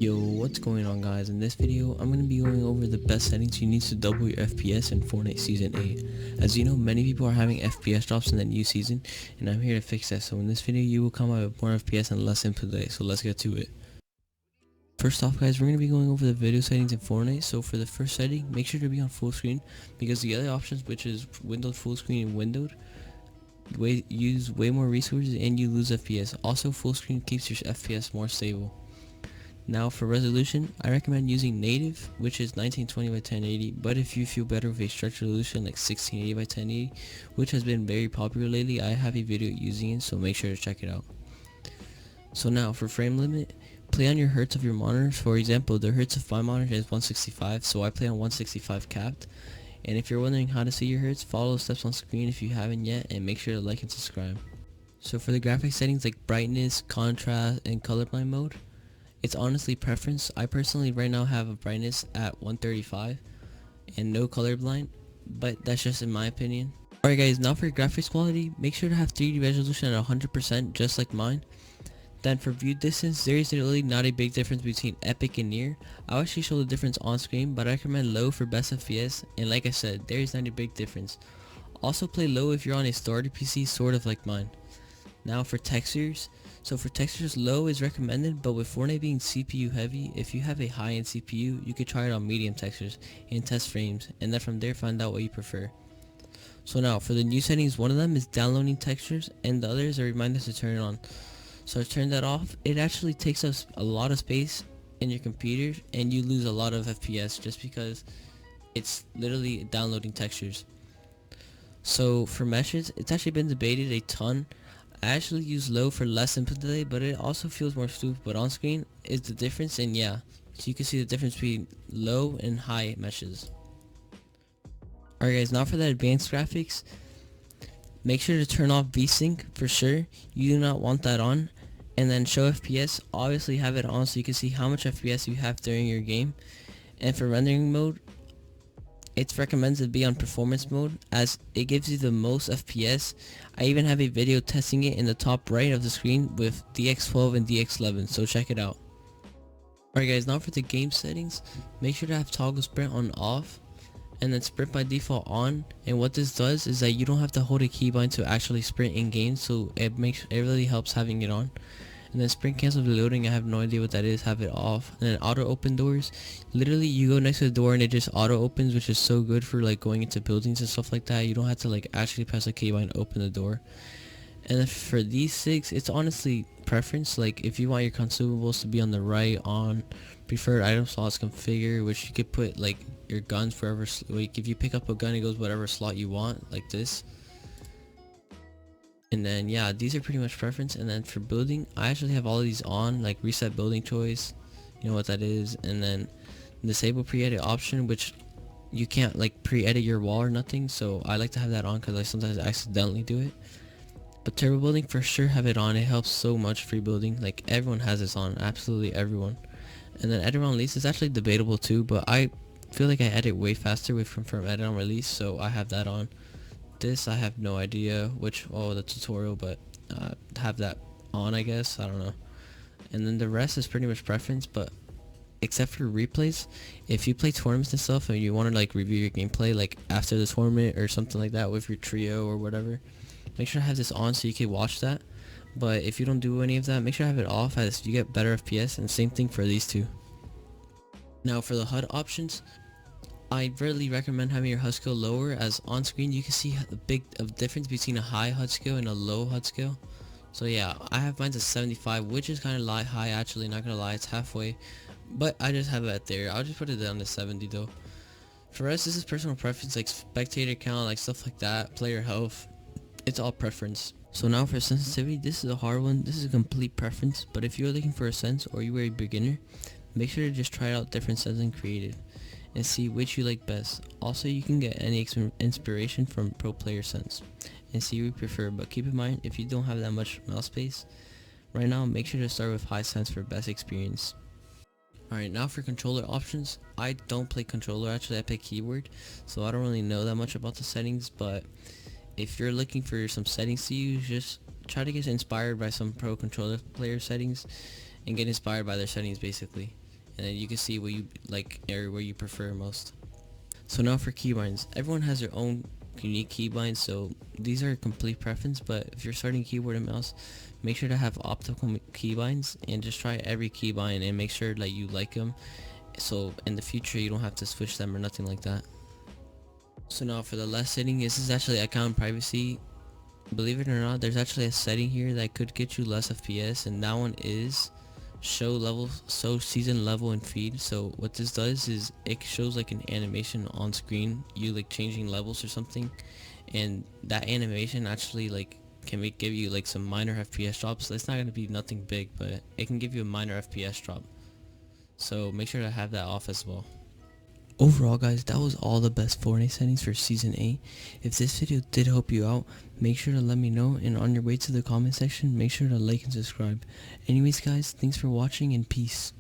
Yo, what's going on guys? In this video, I'm going to be going over the best settings you need to double your FPS in Fortnite Season 8. As you know, many people are having FPS drops in the new season, and I'm here to fix that. So in this video, you will come out with more FPS and less input delay, so let's get to it. First off guys, we're going to be going over the video settings in Fortnite. So for the first setting, make sure to be on full screen, because the other options, which is windowed full screen and windowed, use way more resources and you lose FPS. Also, full screen keeps your FPS more stable. Now for resolution, I recommend using native, which is 1920 by 1080, but if you feel better with a stretch resolution like 1680 by 1080, which has been very popular lately, I have a video using it, so make sure to check it out. So now for frame limit, play on your hertz of your monitors. For example, the hertz of my monitor is 165, so I play on 165 capped. And if you're wondering how to see your hertz, follow the steps on screen if you haven't yet, and make sure to like and subscribe. So for the graphics settings like brightness, contrast, and colorblind mode, it's honestly preference. I personally right now have a brightness at 135 and no colorblind, but that's just in my opinion. Alright guys, now for your graphics quality, make sure to have 3D resolution at 100% just like mine. Then for view distance, there is really not a big difference between epic and near. I'll actually show the difference on screen, but I recommend low for best FPS, and like I said, there is not a big difference. Also play low if you're on a starter PC, sort of like mine. Now for textures, so for textures, low is recommended, but with Fortnite being CPU heavy, if you have a high-end CPU, you could try it on medium textures and test frames, and then from there find out what you prefer. So now for the new settings, one of them is downloading textures, and the other is a reminder to turn it on. So to turn that off, it actually takes up a lot of space in your computer, and you lose a lot of FPS just because it's literally downloading textures. So for meshes, it's actually been debated a ton. I actually use low for less input delay, but it also feels more smooth, but on screen is the difference, and yeah, so you can see the difference between low and high meshes. Alright guys, now for the advanced graphics, make sure to turn off VSync for sure. You do not want that on. And then show FPS, obviously have it on so you can see how much FPS you have during your game. And for rendering mode, it's recommended to be on performance mode as it gives you the most FPS. I even have a video testing it in the top right of the screen with DX12 and DX11, so check it out. Alright guys, now for the game settings, make sure to have toggle sprint on off and then sprint by default on. And what this does is that you don't have to hold a keybind to actually sprint in game, so it really helps having it on. And then sprint cancel reloading, I have no idea what that is, have it off. And then auto open doors, literally you go next to the door and it just auto opens, which is so good for like going into buildings and stuff like that. You don't have to like actually press a keybind and open the door. And then for these six, it's honestly preference. Like if you want your consumables to be on the right, on preferred item slots configure, which you could put like your guns wherever, like if you pick up a gun it goes whatever slot you want, like this. And then yeah, these are pretty much preference. And then for building, I actually have all of these on, like reset building choice, you know what that is. And then disable pre-edit option, which you can't like pre-edit your wall or nothing, so I like to have that on because I sometimes accidentally do it. But turbo building for sure have it on, it helps so much. Free building, like everyone has this on, absolutely everyone. And then edit on release is actually debatable too, but I feel like I edit way faster with confirm edit on release, so I have that on. This I have no idea which, the tutorial, but have that on, I guess, I don't know. And then the rest is pretty much preference, but except for replays, if you play tournaments and stuff and you want to like review your gameplay like after the tournament or something like that with your trio or whatever, make sure to have this on so you can watch that. But if you don't do any of that, make sure to have it off as you get better FPS, and same thing for these two. Now for the HUD options, I really recommend having your HUD scale lower, as on screen you can see the big difference between a high HUD scale and a low HUD scale. So yeah, I have mine at 75, which is kind of high actually, not gonna lie, it's halfway, but I just have it there. I'll just put it down to 70 though. For us, this is personal preference, like spectator count, like stuff like that, player health, it's all preference. So now for sensitivity, this is a hard one. This is a complete preference, but if you're looking for a sense or you are a beginner, make sure to just try out different settings and creative and see which you like best. Also, you can get any inspiration from pro player sense and see what you prefer, but keep in mind if you don't have that much mouse space right now, make sure to start with high sense for best experience. Alright, now for controller options, I don't play controller, actually I play keyboard, so I don't really know that much about the settings, but if you're looking for some settings to use, just try to get inspired by some pro controller player settings and get inspired by their settings basically. and then you can see what you like or what you prefer most. So now for keybinds, everyone has their own unique keybinds, so these are complete preference, but if you're starting keyboard and mouse, make sure to have optical keybinds and just try every keybind and make sure that you like them, so in the future you don't have to switch them or nothing like that. So now for the last setting, this is actually account privacy. Believe it or not, there's actually a setting here that could get you less FPS, and that one is show season level and feed. So what this does is it shows like an animation on screen, you like changing levels or something, and that animation actually like can give you like some minor FPS drops. So it's not going to be nothing big, but it can give you a minor FPS drop, so make sure to have that off as well. Overall guys, that was all the best Fortnite settings for Season 8. If this video did help you out, make sure to let me know, and on your way to the comment section, make sure to like and subscribe. Anyways guys, thanks for watching and peace.